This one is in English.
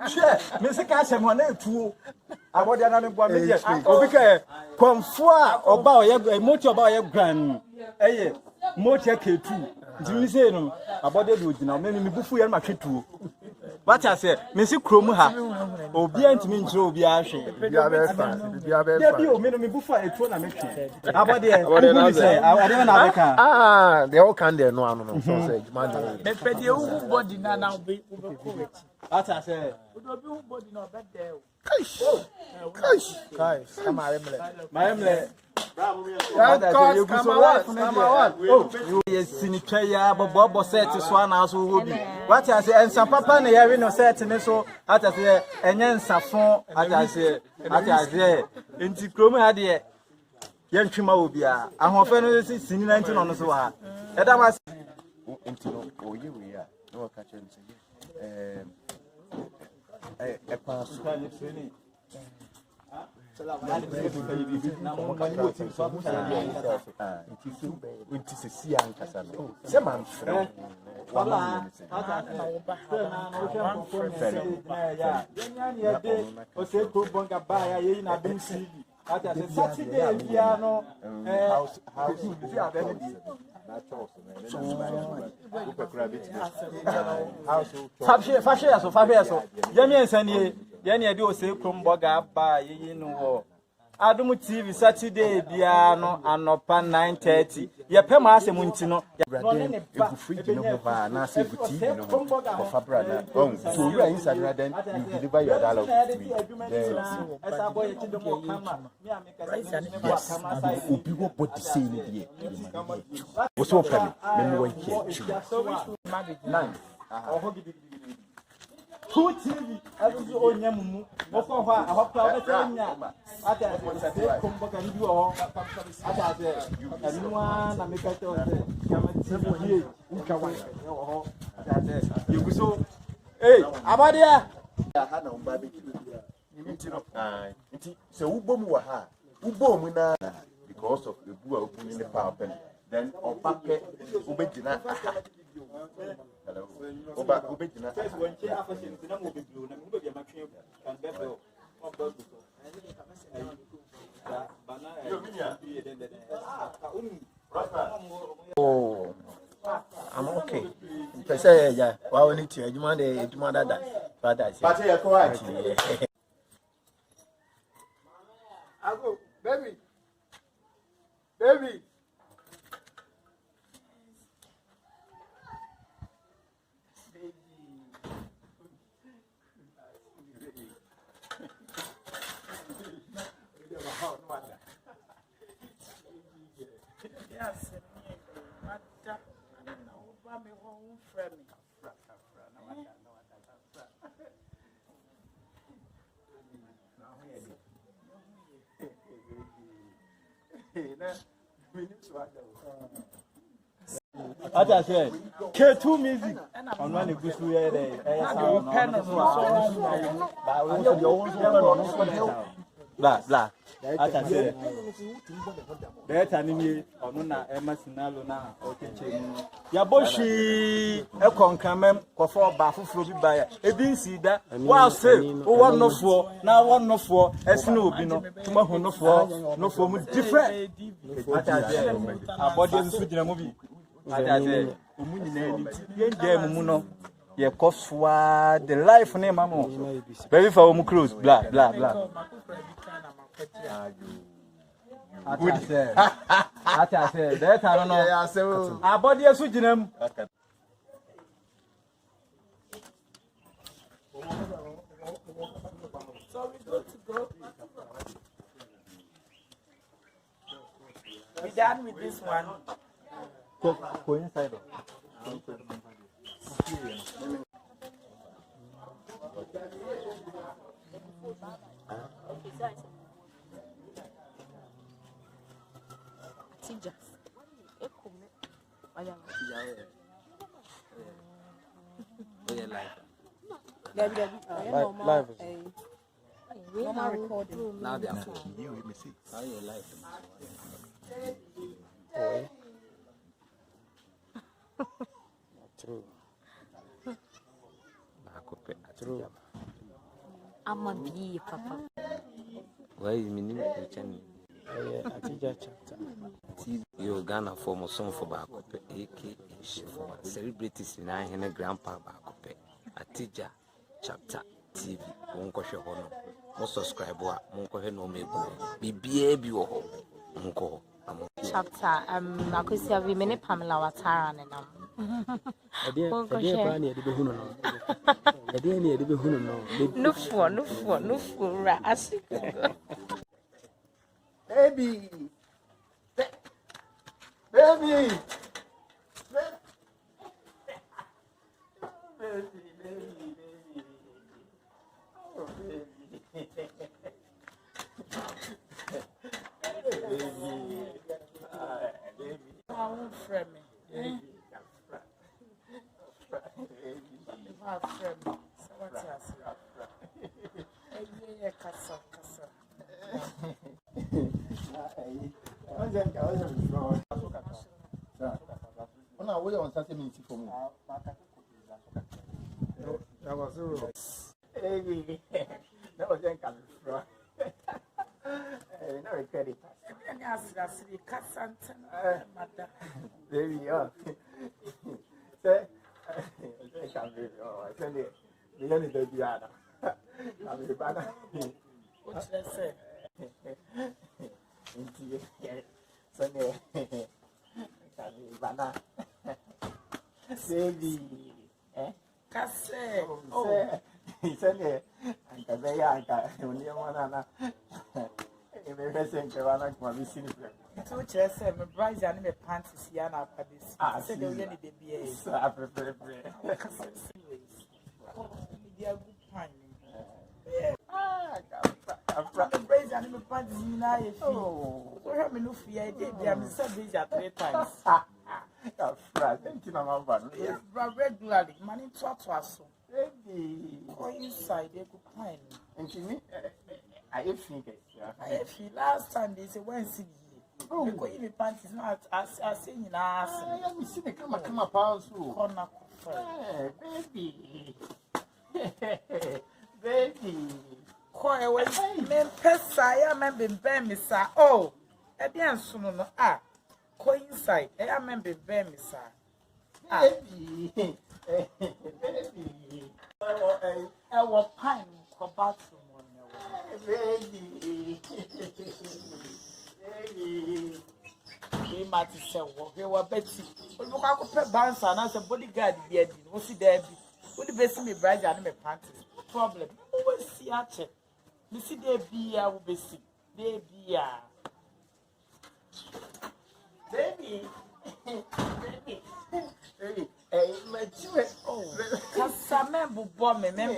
Share, Mr. Casham on a two. I want another 1 million. Okay, Comfort about a motor about a grand. Eh, motor K2. Do you say no? About the wood now, maybe before you match too. What I say, Missy Cromha, obedient means to be ashy. You are very fine. You are very fine. You made me before a tournament. About the I don't know. Ah, they all can there. No, no, so say, man. Body now be. What I say, body no bad there. Guys, come on, my emily. Oh, yes, Sinipaya, Bobo said to Swan as who would be. What I say, and some papa, and having no certain so, at I say, and then Safon, at I say, into Chroma, dear. Young Chima will be a offender, 19 on the Soha. And I was into you, we are no catching a pass. Adumu TV Saturday biano anopa 9:30. Ye pema ase muntino. Free no ba na say TV no for Fabra. Oh, so you are inside then you deliver your dialogue to me. Obi wo body say ni die. Wo so pray me no here. Who TV? I was on Yamu. What for? I hope I was saying, I come back and do all. I said, anyone, I make a you so. Hey, Abadia. I had no barbecue. So, Ubomuaha, Ubomuna, because of the Bua opening the power pen. Then, on packet, Ubedina. Hello. Ubedina. Oh, I'm okay. Yeah, well, we need to. You want that? But I say, I go, baby. As I said, K2 music. On one of the blah. As I said, that enemy on Emma Sinalona or kitchen. Yaboshi, a concamem, for Bafu Fruit buyer. A bean seeder, while say, one no four, now one no four, as no bino, tomorrow no four, no four, different. Our body is a movie. Ye koswa the life name mamo baby for mu close blah ata say that I don't know our body is ginam so we good to go. We done with this one. Go inside. Live. Normal recording. Now they are you. Let me see. How you live? True. True. I'm a bee, Papa. Why is meaning the channel? Atija chapter. You Ghana for my son for back up, AK for celebrities in I and a grandpa back up. Atija chapter TV, Monko Shahono. Most subscriber, Monko no me be baby or Monko. Chapter, Makusia, we many Pamela Watara and no for, Baby. Baby. We on 30 minutes for me. That was zero. Hey, that was then coming from. Now we credit. Baby, oh. Say, I can't believe it. Oh, I send it. The end is the piano. I'm the banner. What's that say? Sunday. Banana. Baby, Casse. Oh, he said, and Cabaya, and Yamana. You may say, Cavanna, my missing. So, just say, my bride's anime pants is Yana at this. I said, the only baby is I prefer. They are good pine. The braids anime pants is Yana. Oh, we have no fear. They are said at 3 times. Regularly, money to us. Go inside, they could find. And to me, I think last time they say, when see you, oh, go in the panties, not as saying, I am seeing the come up house. Baby, baby, quiet away, men, pets, I am and been me, sir. Oh, a dance soon, ah. Go inside. I remember baby, sir. Baby, baby. I was pine for bathroom. Baby, baby. He might say, "What you were Betsy? But look, I could put bounce and as a bodyguard. Yet, what's it there? Would the best me bride and my panties? Problem. Who will see a check? You see, there be a will be sick. There be a. Baby, baby, baby, hey, my children, oh, cause some men will bomb me, men,